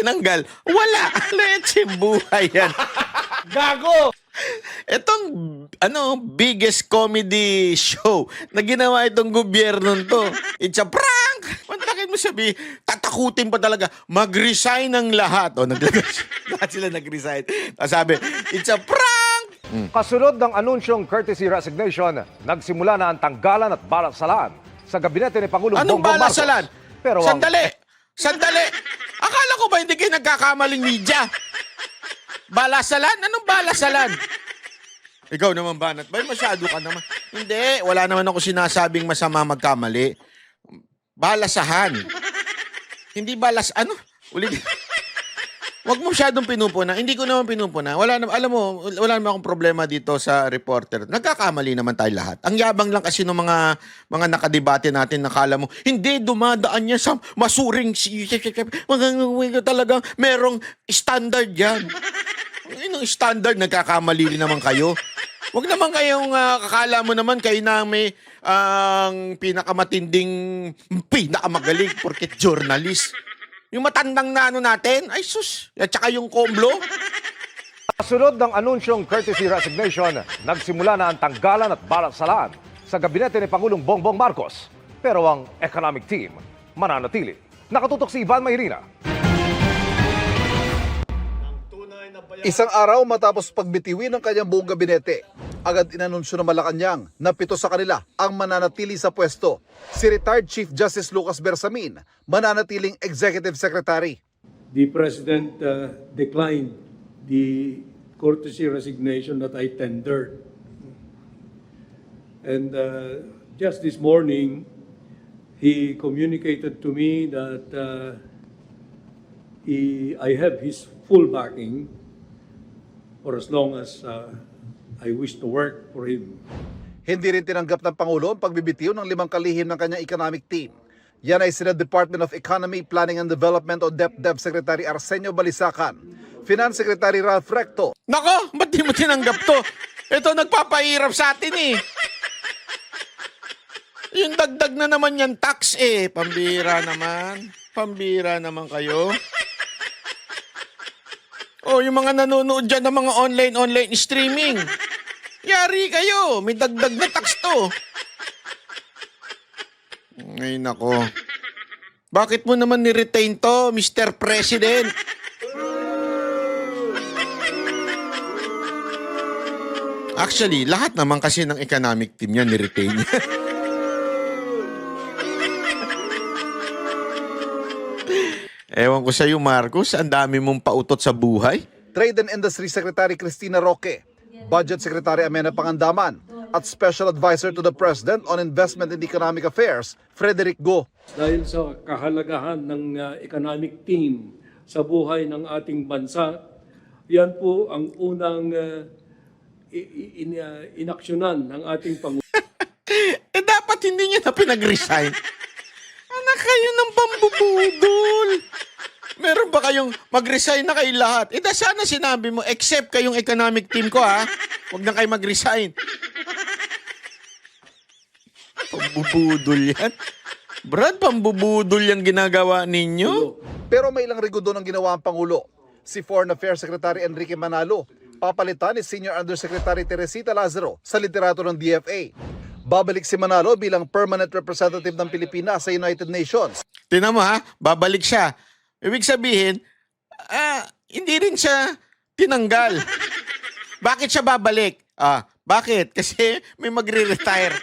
tinanggal? Wala. Leche buhay yan. Gago! Itong biggest comedy show na ginawa itong gobyerno to. It's a prank! Bakit mo sabi, tatakutin pa talaga, mag-resign ang lahat. O, lahat sila nag-resign. Sabi, it's a prank! Kasunod ng anunsyong courtesy resignation, nagsimula na ang tanggalan at balasalan sa gabinete ni Pangulong Anong Bongbong Marcos. balasalan? Pero Sandali! Akala ko ba hindi kayo nagkakamaling media? Balasalan? Anong balasalan? Ikaw naman, Banat. Bay, masyado ka naman. Hindi, wala naman ako sinasabing masama magkamali. Balasahan. Hindi Ulit. Huwag mo masyadong pinupuna. Hindi ko naman pinupuna. Alam mo, wala naman akong problema dito sa reporter. Nagkakamali naman tayo lahat. Ang yabang lang kasi ng mga nakadebate natin, nakala mo, hindi dumadaan yan sa masuring talagang merong standard yan. Yung standard, nagkakamali rin naman kayo. Huwag naman kayong kakala mo naman kayo na may ang pinakamatinding, pinakamagaling porket journalist. Yung matandang na natin, ay sus, at saka yung komblo. kasunod ng anunsyong courtesy resignation, nagsimula na ang tanggalan at balasalan sa gabinete ni Pangulong Bongbong Marcos. Pero ang economic team mananatili. Nakatutok si Ivan Mayrina. Isang araw matapos pagbitiwin ng kanyang buong gabinete, agad inanunsyo ng Malacanang na 7 sa kanila ang mananatili sa pwesto. Si retired Chief Justice Lucas Bersamin, mananatiling Executive Secretary. The President declined the courtesy resignation that I tendered. And just this morning, he communicated to me that I have his full backing for as long as I wish to work for him. Hindi rin tinanggap ng Pangulo ang pagbibitiw ng 5 kalihim ng kanyang economic team. Yan ay sina Department of Economy, Planning and Development o DepDev Secretary Arsenio Balisacan, Finance Secretary Ralph Recto. Nako, ba't di mo tinanggap to? Ito nagpapahirap sa atin eh. Yung dagdag na naman yan tax eh. Pambira naman. Pambira naman kayo. Oh, yung mga nanonood dyan ng mga online streaming. Yari kayo. May dagdag na tax to. Ay, nako. Bakit mo naman ni-retain to, Mr. President? Actually, lahat naman kasi ng economic team niya ni-retain niya. Ewan ko sa'yo, Marcos, ang dami mong pautot sa buhay. Trade and Industry Secretary Cristina Roque, Budget Secretary Amena Pangandaman, at Special Advisor to the President on Investment and Economic Affairs, Frederick Go. Dahil sa kahalagahan ng economic team sa buhay ng ating bansa, yan po ang unang inaksyonan ng ating Pangulo. Dapat hindi niya na pinag-resign. Anak kayo ng pambubudol. Meron ba kayong mag-resign na kayo lahat? Sana sinabi mo, except kayong economic team ko ha. Huwag na kayo mag-resign. Pambubudol yan. Brad, pambubudol yung ginagawa ninyo. Pero may ilang rigodo ng ginawa ang Pangulo. Si Foreign Affairs Secretary Enrique Manalo, papalitan ni Senior Undersecretary Teresita Lazaro sa liderato ng DFA. Babalik si Manalo bilang Permanent Representative ng Pilipinas sa United Nations. Tingnan mo ha, babalik siya. Ibig sabihin, hindi rin siya tinanggal. Bakit siya babalik? Bakit? Kasi may magre-retire.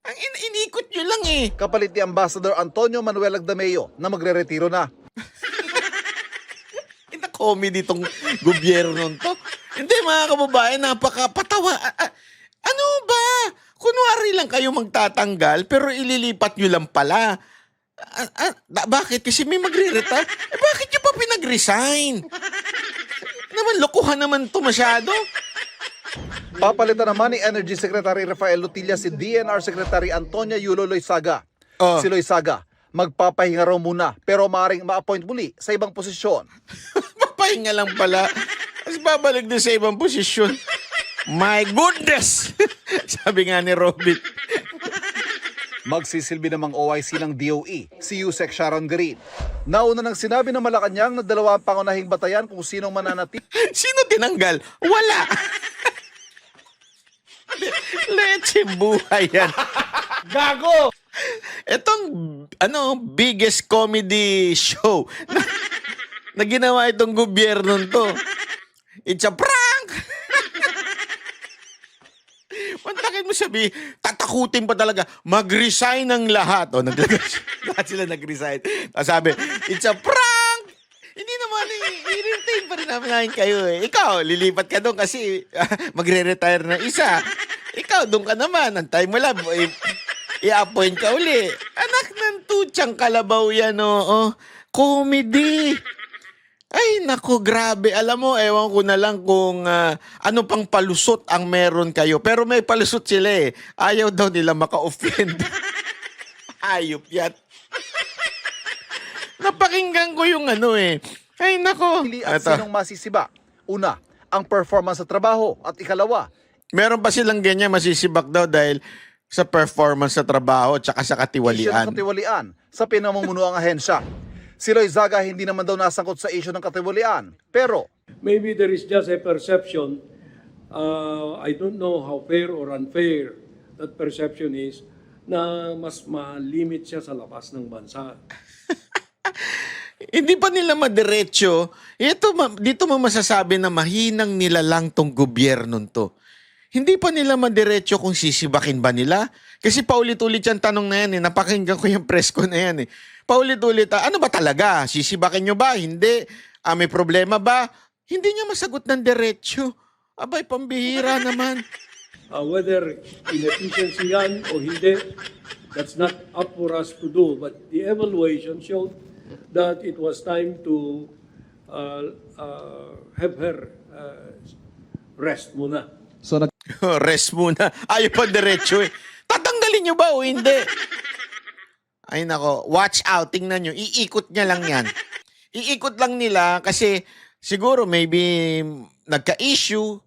Ang inikot nyo lang eh. Kapalit ni Ambassador Antonio Manuel Agdameo na magre-retiro na. Comedy tong gobyerno to. Hindi mga kababayan, napakapatawa. Ano ba? Kunwari lang kayo magtatanggal pero ililipat nyo lang pala. Bakit? Kasi may magre-retire. Bakit nyo pa pinag-resign? Naman, lokohan naman to masyado. Papalitan naman ni Energy Secretary Rafael Lutilla si DNR Secretary Antonia Yulo Loizaga. Si Loizaga, magpapahinga raw muna pero maaaring ma-appoint muli sa ibang posisyon. Papahinga lang pala. Tapos babalik din sa ibang posisyon. My goodness! Sabi nga ni Robin. Magsisilbi namang OIC ng DOE, si Yusek Sharon Garin. Nauna nang sinabi ng Malacanang na dalawa ang pangunahing batayan kung sinong mananatili Sino tinanggal? Wala. Leche buhay yan. Gago! Itong biggest comedy show na ginawa itong gobyerno to. It's a prank! Mantakin mo sabi, tatakutin pa talaga, mag-resign ng lahat. O, lahat sila nag-resign. Tapos sabi, it's a prank! Hindi naman, i-retain pa rin namin kayo eh. Ikaw, lilipat ka doon kasi magre-retire na isa. Ikaw, doon ka naman. Antay mo lang, i-appoint ka uli. Anak ng tutsang kalabaw yan, oo. Comedy. Ay, naku, grabe. Alam mo, ewan ko na lang kung ano pang palusot ang meron kayo. Pero may palusot sila eh. Ayaw daw nila maka-offend. Ayop yan. Napakinggan ko yung Ay, nako. at sinong masisiba? Una, ang performance sa trabaho at ikalawa, Meron pa silang ganyan, masisibak daw dahil sa performance sa trabaho at saka sa isyu ng katiwalian. katiwalian sa pinamumunuang ahensya. Si Roy Zaga hindi naman daw nasangkot sa isyu ng katiwalian. Pero Maybe there is just a perception, I don't know how fair or unfair that perception is, na mas ma-limit siya sa labas ng bansa. Hindi pa nila madiretso. Dito mo masasabi na mahinang nila lang tong gobyerno to. Hindi pa nila madiretso kung sisibakin ba nila. Kasi paulit-ulit yung tanong na yan eh. Napakinggan ko yung press ko na yan eh. Paulit-ulit, ano ba talaga? Sisibakin nyo ba? Hindi. May problema ba? Hindi niya masagot ng diretso. Abay, pambihira naman. Whether inefficiency yan o hindi, that's not up for us to do. But the evaluation showed that it was time to have her rest muna. Rest muna. Ayaw pa diretso eh. Tatanggalin nyo ba o hindi? Ay nako, watch out. Tingnan nyo. Iikot niya lang yan. Iikot lang nila kasi siguro maybe nagka-issue.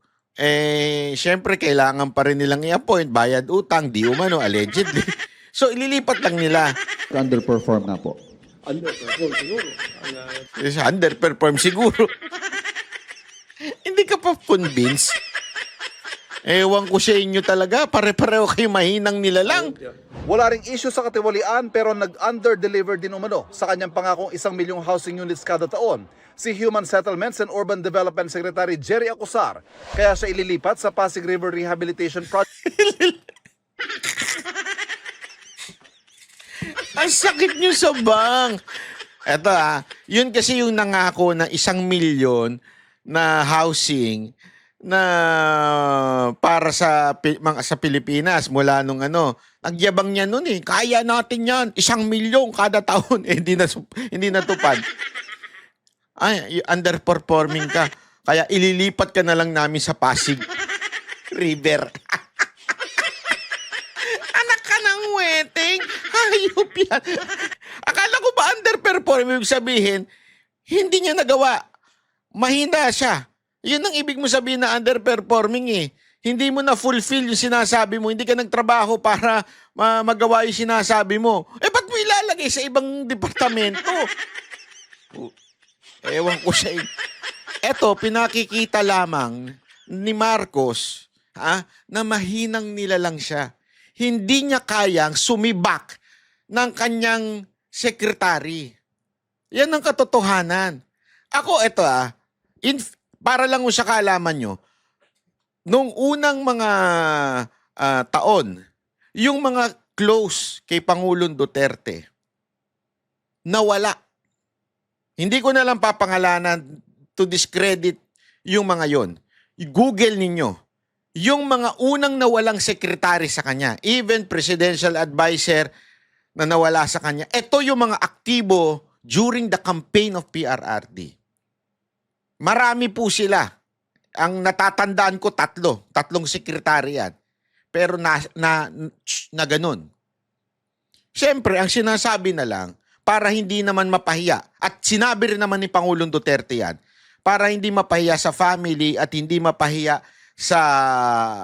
Syempre kailangan pa rin nilang i-appoint. Bayad utang, di umano, allegedly. So ililipat lang nila. Underperform na po. Underperform siguro. Underperform siguro. Hindi ka pa convinced? Ewan ko sa inyo talaga. Pare-pareho kayo mahinang nila lang. wala ring issue sa katiwalian pero nag-under-deliver din umano sa kanyang pangakong 1 milyong housing units kada taon si Human Settlements and Urban Development Secretary Jerry Acosar. Kaya siya ililipat sa Pasig River Rehabilitation Project. Ang sakit nyo sa bank. Eto yun kasi yung nangako ng 1 milyon na housing na para sa Pilipinas mula nung nagyabang niya noon eh. Kaya natin yan. 1 milyon kada taon. Hindi natupad. Ay, underperforming ka. Kaya ililipat ka na lang namin sa Pasig River. Anak ka ng weteng. Hayop yan. Akala ko ba underperforming? Ibig sabihin, hindi niya nagawa. Mahina siya. Yun ang ibig mo sabihin na underperforming eh. Hindi mo na fulfill yung sinasabi mo. Hindi ka nagtrabaho para magawa yung sinasabi mo. Ba't mo ilalagay sa ibang departamento? Ewan ko sa Eto, pinakikita lamang ni Marcos na mahinang nila lang siya. Hindi niya kayang sumibak ng kanyang sekretary. Yan ang katotohanan. Ako, eto para lang sa kaalaman nyo, nung unang mga taon, yung mga close kay Pangulong Duterte, nawala. Hindi ko na lang papangalanan to discredit yung mga yon. Google ninyo. Yung mga unang nawalang sekretary sa kanya, even presidential advisor na nawala sa kanya, ito yung mga aktibo during the campaign of PRRD. Marami po sila. Ang natatandaan ko, 3 sekretary yan. Pero na ganun. Siyempre, ang sinasabi na lang, para hindi naman mapahiya, at sinabi rin naman ni Pangulong Duterte yan, para hindi mapahiya sa family at hindi mapahiya sa,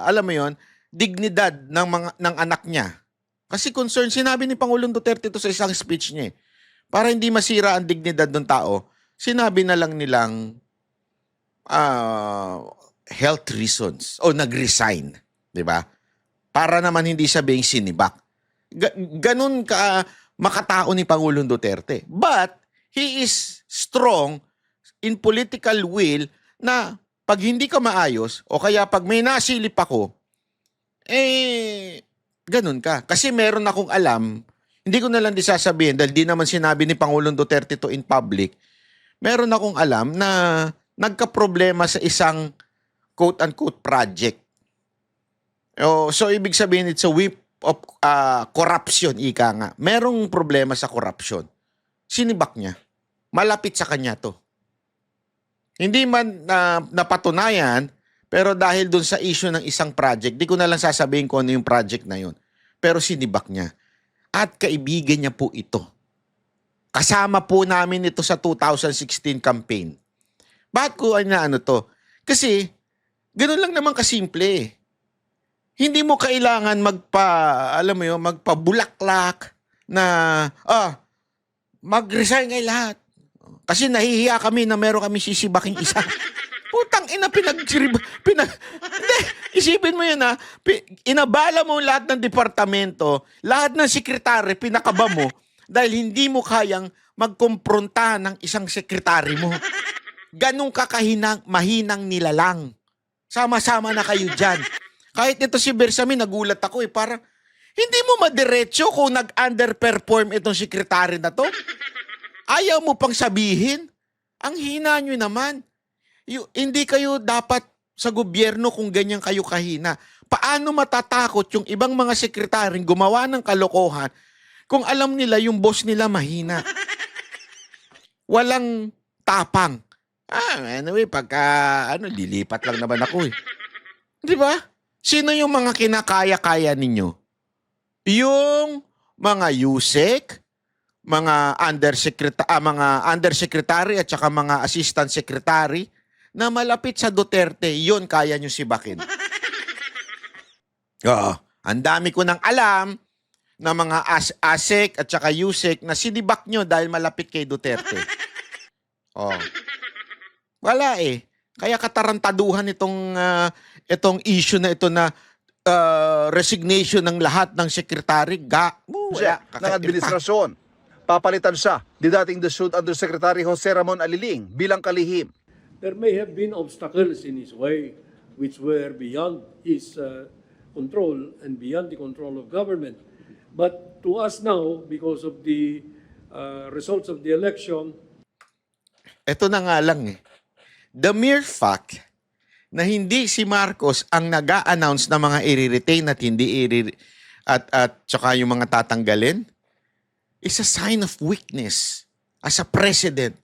alam mo yon, dignidad ng anak niya. Kasi concern, sinabi ni Pangulong Duterte ito sa isang speech niya. para hindi masira ang dignidad ng tao, sinabi na lang nilang health reasons o nag-resign, 'di ba? Para naman hindi sabing sinibak. Ganun ka makatao ni Pangulong Duterte. But he is strong in political will na pag hindi ka maayos o kaya pag may nasilip ako, ganun ka. Kasi meron akong alam, hindi ko na lang di sasabihin dahil di naman sinabi ni Pangulong Duterte to in public, meron akong alam na nagka-problema sa isang quote-unquote project. So, ibig sabihin, it's a whip of corruption, ika nga. Merong problema sa corruption. Sinibak niya. Malapit sa kanya to. Hindi man napatunayan, pero dahil dun sa issue ng isang project, di ko na lang sasabihin kung ano yung project na yun. Pero sinibak niya. At kaibigan niya po ito. Kasama po namin ito sa 2016 campaign. Bakit ko ano to? Kasi, ganun lang naman kasimple. Hindi mo kailangan magpabulaklak na, mag-resign kayo lahat. Kasi nahihiya kami na meron kami sisibaking isa. Putang ina, hindi, isipin mo yun inabala mo lahat ng departamento, lahat ng sekretary, pinakaba mo, dahil hindi mo kayang magkompronta ng isang sekretary mo. Ganun ka mahinang nilalang. Sama-sama na kayo dyan. Kahit nito si Bersamin, nagulat ako parang hindi mo madiretso kung nag-underperform itong sekretary na to. Ayaw mo pang sabihin. Ang hina nyo naman. Hindi kayo dapat sa gobyerno kung ganyan kayo kahina. Paano matatakot yung ibang mga sekretaryong gumawa ng kalokohan kung alam nila yung boss nila mahina? Walang tapang. Anyway, lilipat lang naman ako eh. Di ba? Sino yung mga kinakaya-kaya ninyo? Yung mga USEC, mga undersecretary at saka mga assistant secretary na malapit sa Duterte, yun kaya nyo sibakin. Ang dami ko nang alam na mga ASEC at saka USEC na sinibak nyo dahil malapit kay Duterte. Wala eh. Kaya katarantaduhan itong issue na ito na resignation ng lahat ng sekretary. Wala. ng administrasyon. Papalitan siya ni dating DSUD Undersecretary Jose Ramon Aliling bilang kalihim. There may have been obstacles in his way which were beyond his control and beyond the control of government. But to us now, because of the results of the election, Ito na nga lang eh. The mere fact na hindi si Marcos ang nag-a-announce na mga i-retain at hindi at saka yung mga tatanggalin is a sign of weakness as a president.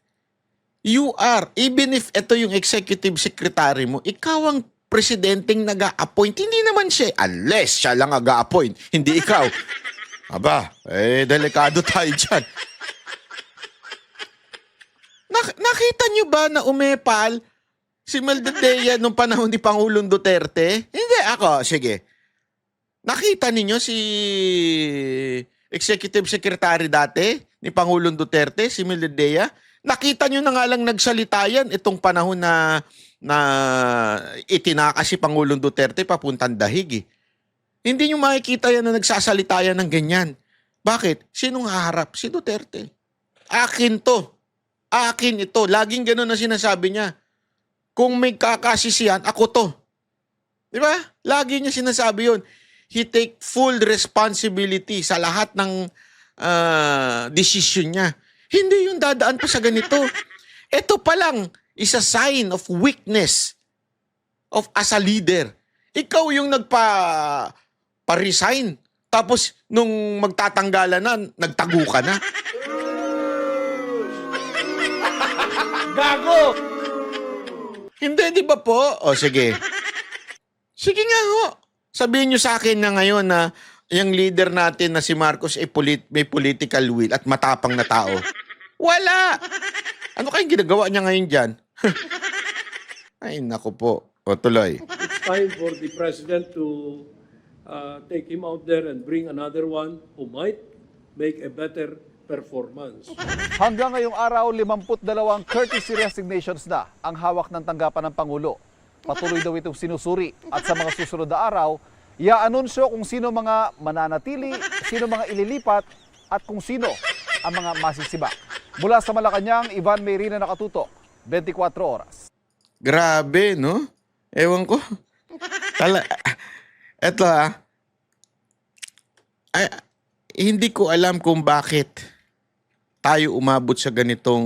You are, even if ito yung executive secretary mo, ikaw ang presidenteng nag-a-appoint. Hindi naman siya, unless siya lang nag-a-appoint, hindi ikaw. Aba, delikado tayo dyan. Nakita nyo ba na umepal si Maldadea nung panahon ni Pangulong Duterte? Hindi, sige. Nakita ninyo si Executive Secretary dati ni Pangulong Duterte, si Maldadea? Nakita nyo na nga lang nagsalita yan itong panahon na itinaka si Pangulong Duterte papuntang dahig eh. Hindi nyo makikita yan na nagsasalita yan ng ganyan. Bakit? Sinong haharap? Si Duterte. Akin to. Akin ito. Laging gano'n na sinasabi niya. Kung may kakasisihan, ako to. Di ba? Lagi niya sinasabi yun. He take full responsibility sa lahat ng decision niya. Hindi yung dadaan pa sa ganito. Ito pa lang is a sign of weakness as a leader. Ikaw yung pa-resign. Tapos, nung magtatanggalan na, nagtago ka na. Gago! Hindi, di ba po? Sige. Sige nga ho. Sabihin nyo sa akin na ngayon na yung leader natin na si Marcos ay may political will at matapang na tao. Wala! Ano kayong ginagawa niya ngayon dyan? Ay, naku po. Tuloy. it's time for the president to take him out there and bring another one who might make a better performance. Hanggang ngayong araw, 52 courtesy resignations na ang hawak ng tanggapan ng Pangulo. Patuloy daw itong sinusuri at sa mga susunod na araw, i-anunsyo kung sino mga mananatili, sino mga ililipat at kung sino ang mga masisibak. Mula sa Malacanang, Ivan Mayrina nakatutok, 24 oras. Grabe, no? Ewan ko. Eto ay, hindi ko alam kung bakit tayo umabot sa ganitong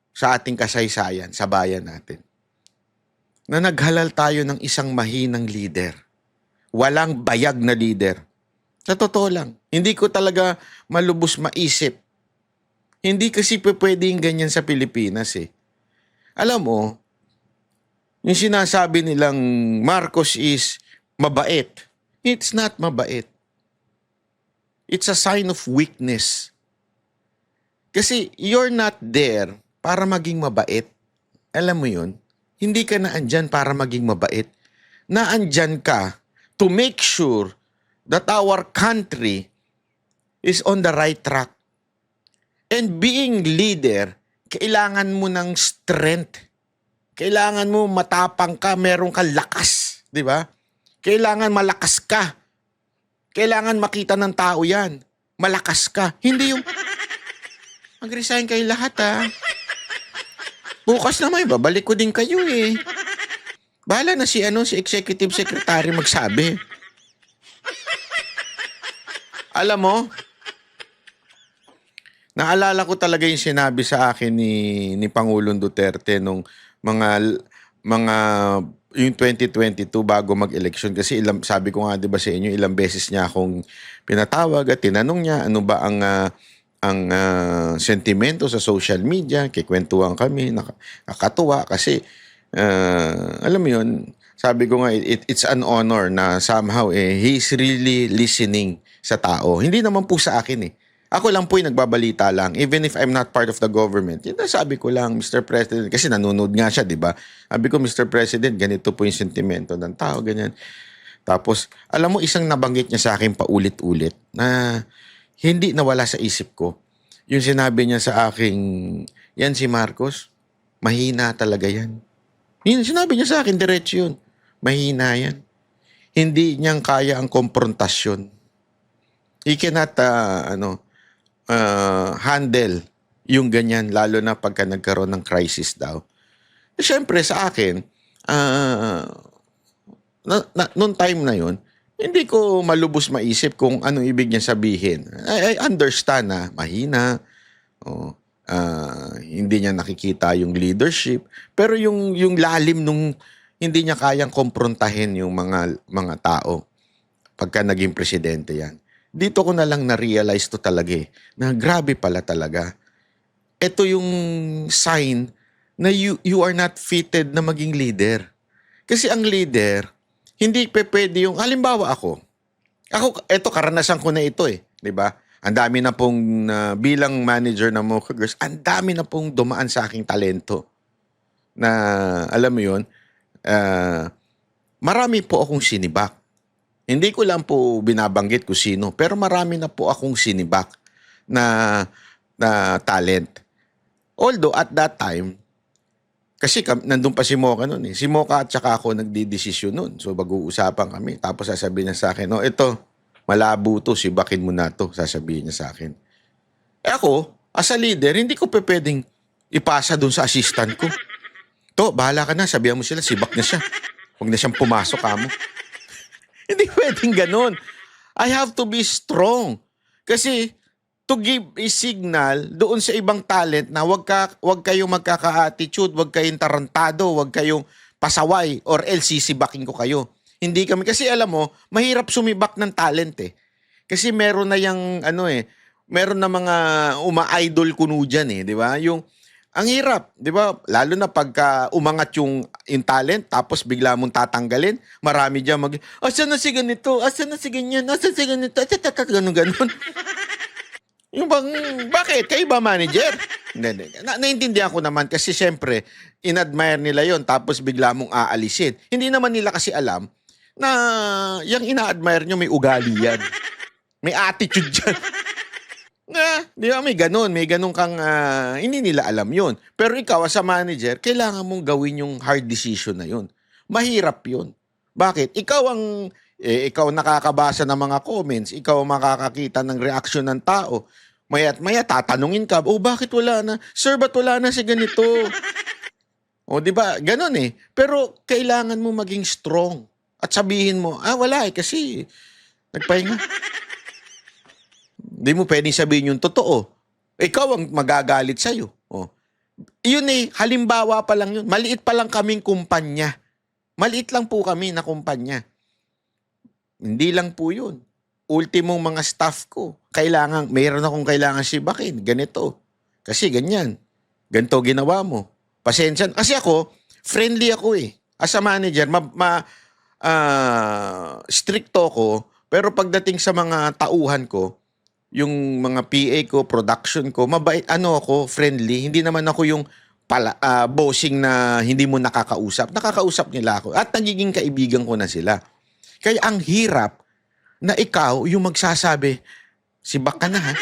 sa ating kasaysayan, sa bayan natin. Na naghalal tayo ng isang mahinang leader. Walang bayag na leader. Sa totoo lang, hindi ko talaga malubos maisip. Hindi kasi pwedeng ganyan sa Pilipinas eh. Alam mo, yung sinasabi nilang Marcos is mabait. It's not mabait. It's a sign of weakness. Kasi you're not there para maging mabait. Alam mo yun? Hindi ka naandyan para maging mabait. Naandyan ka to make sure that our country is on the right track. And being leader, kailangan mo ng strength. Kailangan mo matapang ka, meron kang lakas. Di ba? Kailangan malakas ka. Kailangan makita ng tao yan. Malakas ka. Hindi yung mag-resign kayo lahat Bukas naman, babalik ko din kayo eh. Bahala na si executive secretary magsabi. Alam mo, naalala ko talaga yung sinabi sa akin ni Pangulong Duterte nung mga yung 2022 bago mag-election kasi sabi ko nga 'di ba sa inyo ilang beses niya akong pinatawag at tinanong niya ano ba ang sentimento sa social media, kikwentuhan kami, nakakatuwa kasi alam mo yun, sabi ko nga it's an honor na somehow he's really listening sa tao. Hindi naman po sa akin eh. Ako lang po yung nagbabalita lang. Even if I'm not part of the government. Yun na sabi ko lang, Mr. President. Kasi nanonood nga siya, di ba? Sabi ko, Mr. President, ganito po yung sentimento ng tao, ganyan. Tapos, alam mo, isang nabanggit niya sa akin paulit-ulit na hindi nawala sa isip ko. Yung sinabi niya sa akin, yan si Marcos, mahina talaga yan. Sinabi niya sa akin, diretso yun. Mahina yan. Hindi niyang kaya ang konfrontasyon. He cannot, handle yung ganyan, lalo na pagka nagkaroon ng crisis daw. Siyempre sa akin, noong time na yun, hindi ko malubos maisip kung anong ibig niya sabihin. I understand na mahina, hindi niya nakikita yung leadership, pero yung lalim nung hindi niya kayang komprontahin yung mga tao pagka naging presidente yan. Dito ko na lang na-realize to talaga na grabe pala talaga. Ito yung sign na you are not fitted na maging leader. Kasi ang leader, hindi pwede yung, halimbawa ako, eto karanasan ko na ito di ba? Ang dami na pong, bilang manager ng Mocha Girls, ang dami na pong dumaan sa aking talento. Na, alam mo yun, marami po akong sinibak. Hindi ko lang po binabanggit kung sino, pero marami na po akong sinibak na talent. Although at that time, kasi nandun pa si Mocha noon Si Mocha at saka ako nagdidesisyon noon. So mag-uusapan kami. Tapos sasabihin niya sa akin, ito, malabo to, sibakin mo na to, sasabihin niya sa akin. Ako, as a leader, hindi ko pwedeng ipasa dun sa assistant ko. To, bahala ka na, sabihan mo sila, sibak na siya. Huwag na siyang pumasok kamo. Hindi pwedeng ganun. I have to be strong. Kasi to give a signal doon sa ibang talent na wag kayong magkaka-attitude, wag kayong tarantado, wag kayong pasaway or else sisibakin ko kayo. Hindi kami, kasi alam mo, mahirap sumibak ng talent Kasi meron na yung meron na mga uma-idol kuno dyan di ba? Ang hirap, di ba? Lalo na pagka umangat yung talent, tapos bigla mong tatanggalin, marami dyan asan na si ganito? Asan na si ganyan? Asan si ganito? Ganun. Yung bang, bakit? Kayo ba manager? Hindi. Naintindihan ko naman kasi syempre, in-admire nila yon tapos bigla mong aalisin. Hindi naman nila kasi alam na yung ina-admire nyo may ugali yan. May attitude dyan. Di ba may ganun kang, hindi nila alam yun. Pero ikaw as a manager, kailangan mong gawin yung hard decision na yun. Mahirap yun. Bakit? Ikaw nakakabasa ng mga comments, ikaw makakakita ng reaction ng tao. Maya't maya tatanungin ka, bakit wala na? Sir, ba't wala na si ganito? Di ba? Ganun eh. Pero kailangan mo maging strong. At sabihin mo, wala kasi nagpahinga. Hindi mo pwedeng sabihin yung totoo. Ikaw ang magagalit sa'yo. Yun halimbawa pa lang yun. Maliit pa lang kaming kumpanya. Maliit lang po kami na kumpanya. Hindi lang po yun. Ultimong mga staff ko. Mayroon akong kailangan sibakin. Ganito. Kasi ganyan. Ganito ginawa mo. Pasensya. Kasi ako, friendly ako eh. As a manager, stricto ko. Pero pagdating sa mga tauhan ko, yung mga PA ko, production ko, mabait, ako, friendly. Hindi naman ako yung bossing na hindi mo nakakausap. Nakakausap nila ako. At nagiging kaibigan ko na sila. Kaya ang hirap na ikaw yung magsasabi, sibak ka na ha?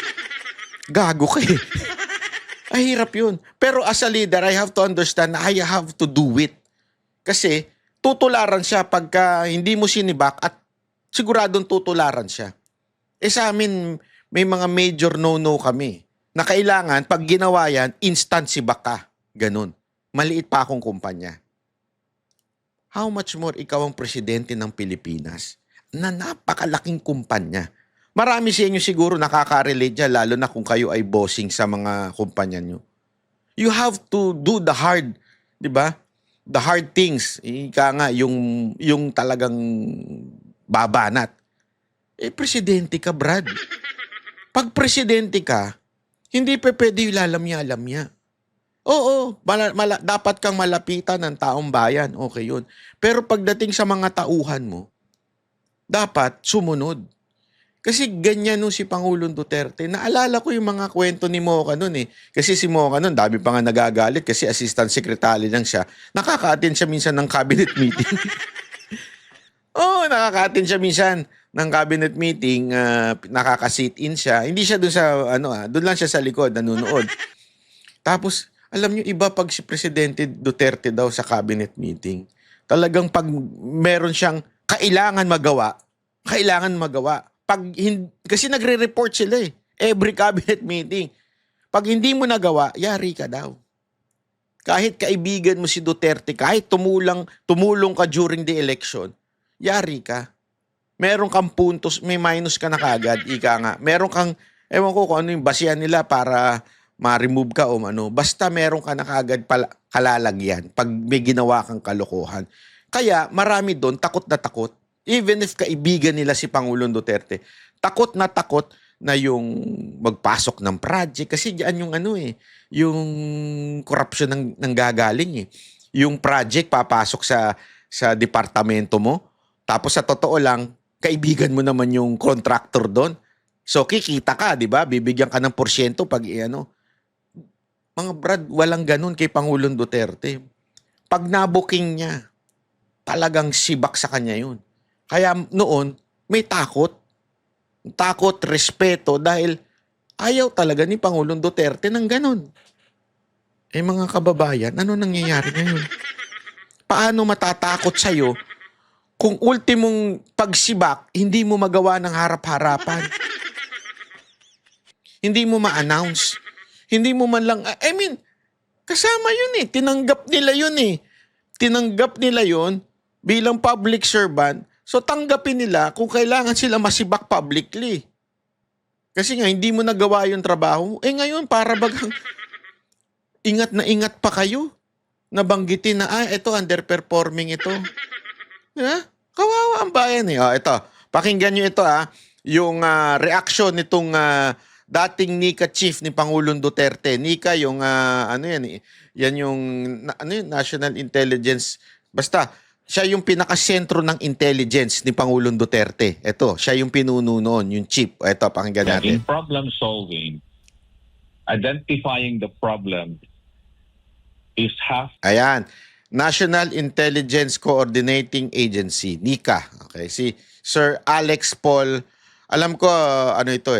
Gago ka eh. Ay, hirap yun. Pero as a leader, I have to understand na I have to do it. Kasi tutularan siya pagka hindi mo sinibak at siguradong tutularan siya. Sa amin, may mga major no-no kami na kailangan, pag ginawa yan, instant sibak ka. Ganun. Maliit pa akong kumpanya. How much more ikaw ang presidente ng Pilipinas na napakalaking kumpanya? Marami sa inyo siguro nakaka-relate dyan, lalo na kung kayo ay bossing sa mga kumpanya nyo. You have to do the hard, di ba? The hard things. Ika nga, yung talagang babanat. Presidente ka, Brad. Pag presidente ka, hindi pwede yung lalamya-lamya. Oo, dapat kang malapitan ng taong bayan. Okay yun. Pero pagdating sa mga tauhan mo, dapat sumunod. Kasi ganyan nung si Pangulong Duterte. Naalala ko yung mga kwento ni Mocha nun eh. Kasi si Mocha nun, dami pa nga nagagalit kasi assistant secretary lang siya. Nakaka-attend siya minsan ng cabinet meeting. Nakaka-attend siya minsan ng cabinet meeting, nakaka-sit-in siya. Hindi siya doon sa, doon lang siya sa likod, nanonood. Tapos, alam nyo, iba pag si Presidente Duterte daw sa cabinet meeting. Talagang pag meron siyang kailangan magawa. Kasi nagre-report sila eh. Every cabinet meeting. Pag hindi mo nagawa, yari ka daw. Kahit kaibigan mo si Duterte, kahit tumulong ka during the election, yari ka. Meron kang puntos, may minus ka na kagad, ika nga. Meron kang, ewan ko kung ano yung basihan nila para ma-remove ka o ano. Basta meron ka na kagad kalalagyan pag may ginawa kang kalokohan. Kaya marami doon takot na takot. Even if kaibigan nila si Pangulong Duterte, takot na yung magpasok ng project. Kasi diyan yung yung corruption ng gagaling eh. Yung project papasok sa departamento mo. Tapos sa totoo lang, kaibigan mo naman yung contractor doon. So kikita ka, di ba? Bibigyan ka ng porsyento pag Mga Brad, walang ganun kay Pangulong Duterte. Pag nabuking niya, talagang sibak sa kanya yun. Kaya noon, may takot. Takot, respeto, dahil ayaw talaga ni Pangulong Duterte ng ganun. Mga kababayan, ano nangyayari ngayon? Paano matatakot sa'yo kung ultimong pagsibak, hindi mo magawa ng harap-harapan? Hindi mo ma-announce. Hindi mo man lang, kasama yun eh. Tinanggap nila yun eh. Tinanggap nila yun bilang public servant. So tanggapin nila kung kailangan sila masibak publicly. Kasi nga, hindi mo nagawa yung trabaho. Ngayon, para bagang ingat na ingat pa kayo. Nabanggitin na, ito, underperforming ito. Kawawa ang bayan eh. Ito, pakinggan nyo ito yung reaction nitong dating NICA chief ni Pangulong Duterte. NICA yung yan yung National Intelligence. Basta siya yung pinakasentro ng intelligence ni Pangulong Duterte. Ito, siya yung pinuno noon, yung chief. Ito, pakinggan natin. In problem solving, identifying the problem is half. Ayan. National Intelligence Coordinating Agency, NICA. Okay, si Sir Alex Paul Alam ko, ano ito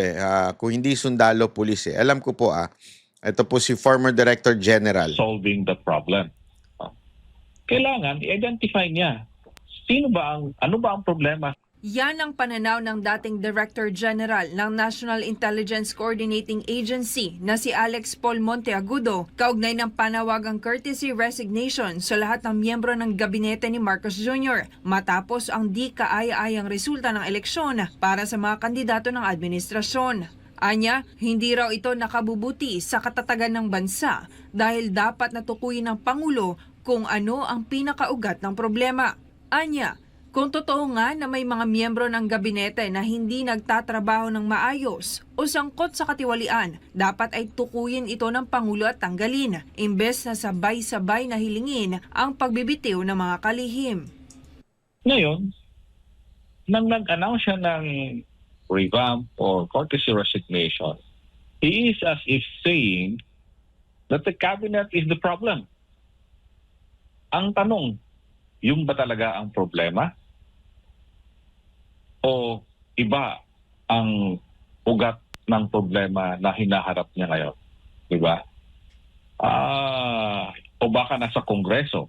kung hindi sundalo, pulis Alam ko po, ito po si former Director General. solving the problem. Kailangan i-identify niya ano ba ang problema. Yan ang pananaw ng dating Director General ng National Intelligence Coordinating Agency na si Alex Paul Monteagudo kaugnay ng panawagang courtesy resignation sa lahat ng miyembro ng gabinete ni Marcos Jr. matapos ang di kaaya-ayang resulta ng eleksyon para sa mga kandidato ng administrasyon. Anya, hindi raw ito nakabubuti sa katatagan ng bansa dahil dapat natukuyin ng Pangulo kung ano ang pinakaugat ng problema. Anya, kung totoo nga na may mga miyembro ng gabinete na hindi nagtatrabaho ng maayos o sangkot sa katiwalian, dapat ay tukuyin ito ng Pangulo at tanggalin, imbes na sabay-sabay na hilingin ang pagbibitiw ng mga kalihim. Ngayon, nang nag-announce siya ng revamp or courtesy resignation, he is as if saying that the cabinet is the problem. Ang tanong, yung ba talaga ang problema? O iba ang ugat ng problema na hinaharap niya ngayon? Diba? O baka nasa Kongreso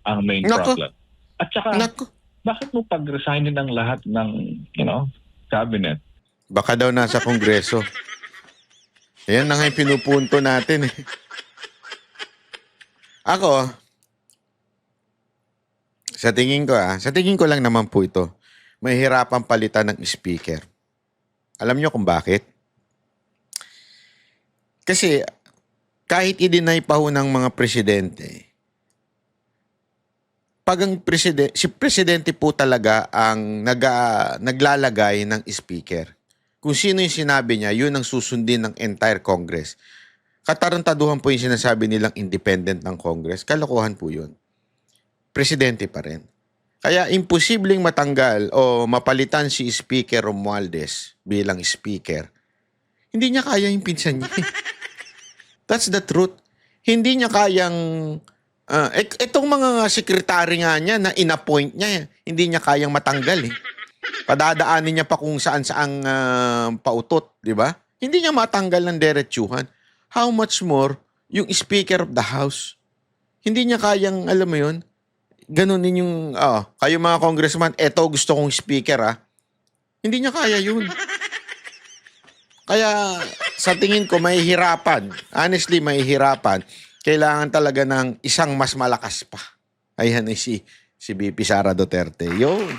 ang main Nako. problem. At saka, Naku, bakit mo pag-resignin ng lahat ng, cabinet? baka daw nasa Kongreso. Ayan na nga yung pinupunto natin Ako, sa tingin ko lang naman po ito, may hirapan palitan ng speaker. Alam nyo kung bakit? Kasi kahit i-deny pa ho ng mga presidente, pag ang si presidente po talaga ang naglalagay ng speaker. Kung sino yung sinabi niya, yun ang susundin ng entire Congress. Katarantaduhan po yung sinasabi nilang independent ng Congress. Kalokohan po yun. Presidente pa rin. Kaya imposibleng matanggal o mapalitan si Speaker Romualdez bilang speaker. Hindi niya kaya yung pinsan niya. That's the truth. Hindi niya kayang... itong mga sekretary nga niya na in-appoint niya, hindi niya kayang matanggal Padadaanin niya pa kung saan-saang pautot, di ba? Hindi niya matanggal ng diretsuhan. How much more yung Speaker of the House? Hindi niya kayang, alam mo yun, ganunin yung, kayo mga congressman, eto gusto kong speaker Hindi niya kaya yun. Kaya sa tingin ko, mahihirapan. Honestly, mahihirapan. Kailangan talaga ng isang mas malakas pa. Ayan ay si VP Sara Duterte. Yun.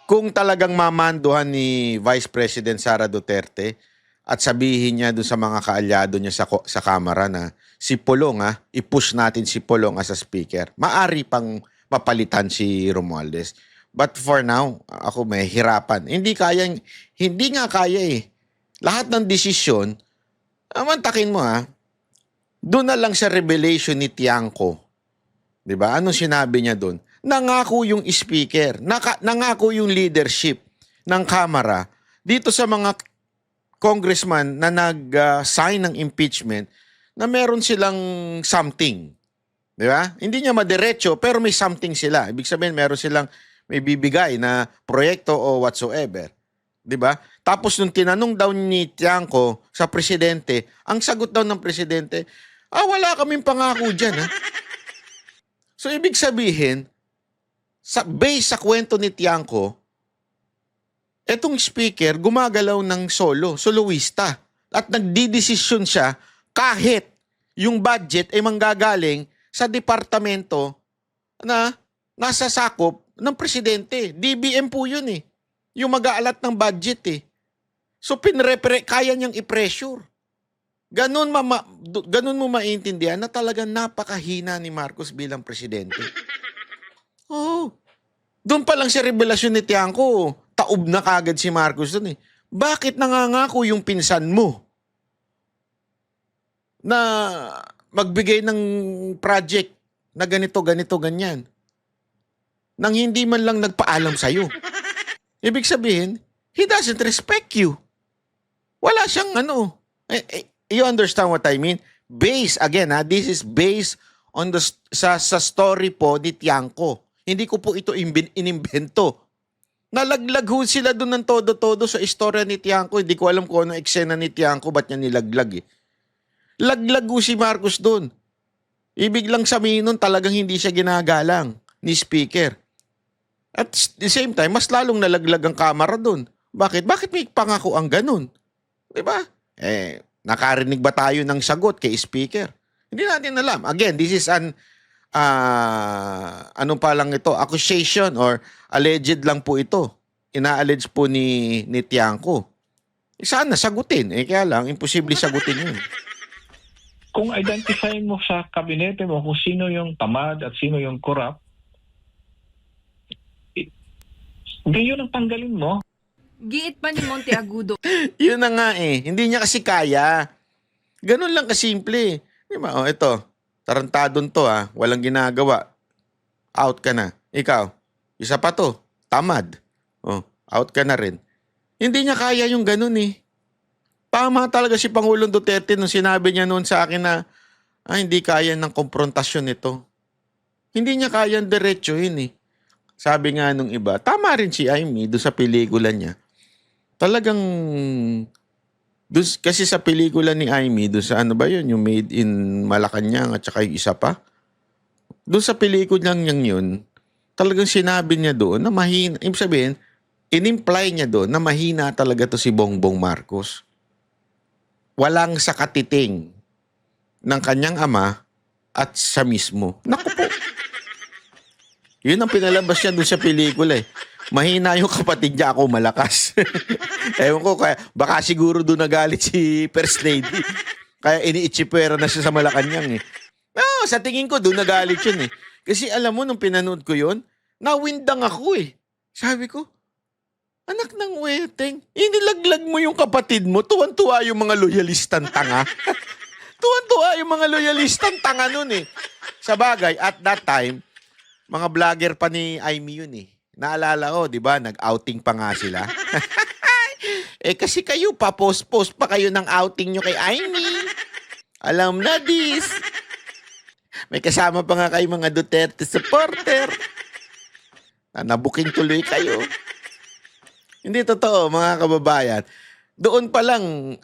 Kung talagang mamanduhan ni Vice President Sara Duterte at sabihin niya doon sa mga kaalyado niya sa Kamara na si Pulong, i-push natin si Pulong as a speaker, maari pang mapalitan si Romualdez. But for now, ako may hirapan. Hindi nga kaya Lahat ng desisyon, mantakin mo doon na lang sa revelation ni Tiangco. 'Di ba? Anong sinabi niya doon? Nangako yung speaker, nangako yung leadership ng Kamara dito sa mga congressman na nag-sign ng impeachment na meron silang something. 'Di ba? Hindi niya madiretso pero may something sila. Ibig sabihin meron silang may bibigay na proyekto o whatsoever. 'Di ba? Tapos nung tinanong daw ni Tiangco sa presidente, ang sagot daw ng presidente, wala kaming pangako diyan So ibig sabihin, based sa kwento ni Tiangco, etong speaker gumagalaw ng soloista at nagdidesisyon siya kahit yung budget ay manggagaling sa departamento na nasa sakop ng presidente. DBM po yun yung mag-aalat ng budget So kaya niyang i-pressure. Ganun mo maintindihan na talagang napakahina ni Marcos bilang presidente. Doon pa lang sa revelasyon ni Tiangco, taob na kagad si Marcos doon Bakit nangangako yung pinsan mo na magbigay ng project na ganito, ganyan? Nang hindi man lang nagpaalam sa'yo. Ibig sabihin, he doesn't respect you. Wala siyang you understand what I mean? This is based on sa story po ni Tiangco. Hindi ko po ito inimbento. Nalaglag ho sila doon ng todo-todo sa istorya ni Tiangco. Hindi ko alam kung ano eksena ni Tiangco, ba't niya nilaglag eh. Laglag ho si Marcos doon. Ibig lang sabihin nun, talagang hindi siya ginagalang ni Speaker. At the same time, mas lalong nalaglag ang kamera doon. Bakit? Bakit may pangako ang ganun? Diba? Nakarinig ba tayo ng sagot kay Speaker? Hindi natin alam. Again, this is an ano pa lang ito, accusation or alleged lang po ito. Ina-allege po ni Tiangco. Sana sagutin. Kaya lang, imposible sagutin yun. Kung identify mo sa kabinete mo kung sino yung tamad at sino yung corrupt, yun ang tanggalin mo. Giit pa ni Monteagudo. Yun na nga eh. Hindi niya kasi kaya. Ganun lang kasimple. Di ba? Ito. Tarantadon to walang ginagawa. Out ka na. Ikaw, isa pa to. Tamad. Out ka na rin. Hindi niya kaya yung ganun eh. Tama talaga si Pangulong Duterte nung sinabi niya noon sa akin na hindi kaya ng konfrontasyon nito. Hindi niya kaya ang diretsuhin eh. Sabi nga nung iba, tama rin si Amy doon sa pelikula niya. Talagang kasi sa pelikula ni Amy, doon sa ano ba yun, yung Made in Malacanang at saka yung isa pa. Doon sa pelikula niyang yun, talagang sinabi niya doon na mahina. Ibig sabihin, in-imply niya doon na mahina talaga to si Bongbong Marcos. Walang sakatiting ng kanyang ama at sa mismo. Naku po. Yun ang pinalabas niya doon sa pelikula eh. Mahina yung kapatid niya, ako malakas. Ewan ko, baka siguro doon nagalit si First Lady. Kaya iniitsipwera na siya sa Malacanang eh. No, sa tingin ko, doon nagalit yun eh. Kasi alam mo, nung pinanood ko yun, nawindang ako eh. Sabi ko, anak ng weteng, inilaglag mo yung kapatid mo, tuwan-tuwa yung mga loyalistang tanga. Tuwan-tuwa yung mga loyalistang tanga nun eh. Sa bagay, at that time, mga vlogger pa ni Amy yun eh. Naalala ko, di ba? Nag-outing pa nga sila. Kasi kayo, pa-post-post pa kayo ng outing nyo kay Amy. Alam na this. May kasama pa nga kayo mga Duterte supporter. Nabuking tuloy kayo. Hindi totoo, mga kababayan. Doon pa lang,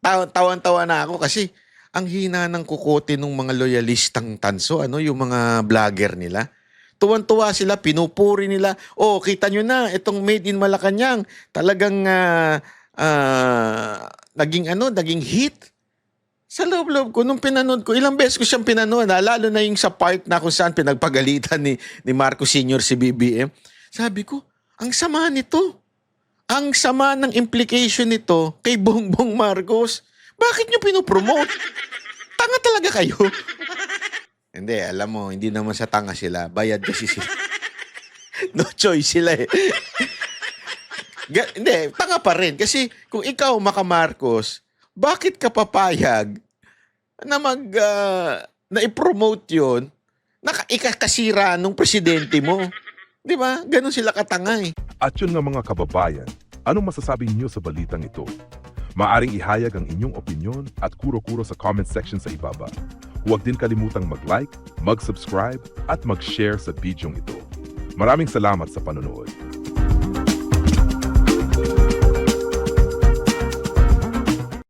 tawan-tawa na ako kasi ang hina ng kukote ng mga loyalistang tanso, yung mga vlogger nila. Tuwan-tuwa sila, pinupuri nila. Kita nyo na, itong Made in Malacanang, talagang naging hit. Sa loob-loob ko, nung pinanood ko, ilang beses ko siyang pinanood, lalo na yung sa part na kung saan pinagpagalitan ni Marcos Sr. si BBM. Sabi ko, ang sama nito. Ang sama ng implication nito kay Bongbong Marcos. Bakit nyo pinopromote? Tanga talaga kayo. Hindi, alam mo, hindi naman sa tanga sila. Bayad kasi sila. No choice sila eh. Hindi, tanga pa rin. Kasi kung ikaw, Maka Marcos, bakit ka papayag na na i-promote yun na ikakasira nung presidente mo? Di ba? Ganon sila katanga eh. At yun nga mga kababayan, anong masasabi niyo sa balitang ito? Maaring ihayag ang inyong opinyon at kuro-kuro sa comment section sa ibaba. Huwag din kalimutang mag-like, mag-subscribe at mag-share sa bidyong ito. Maraming salamat sa panonood.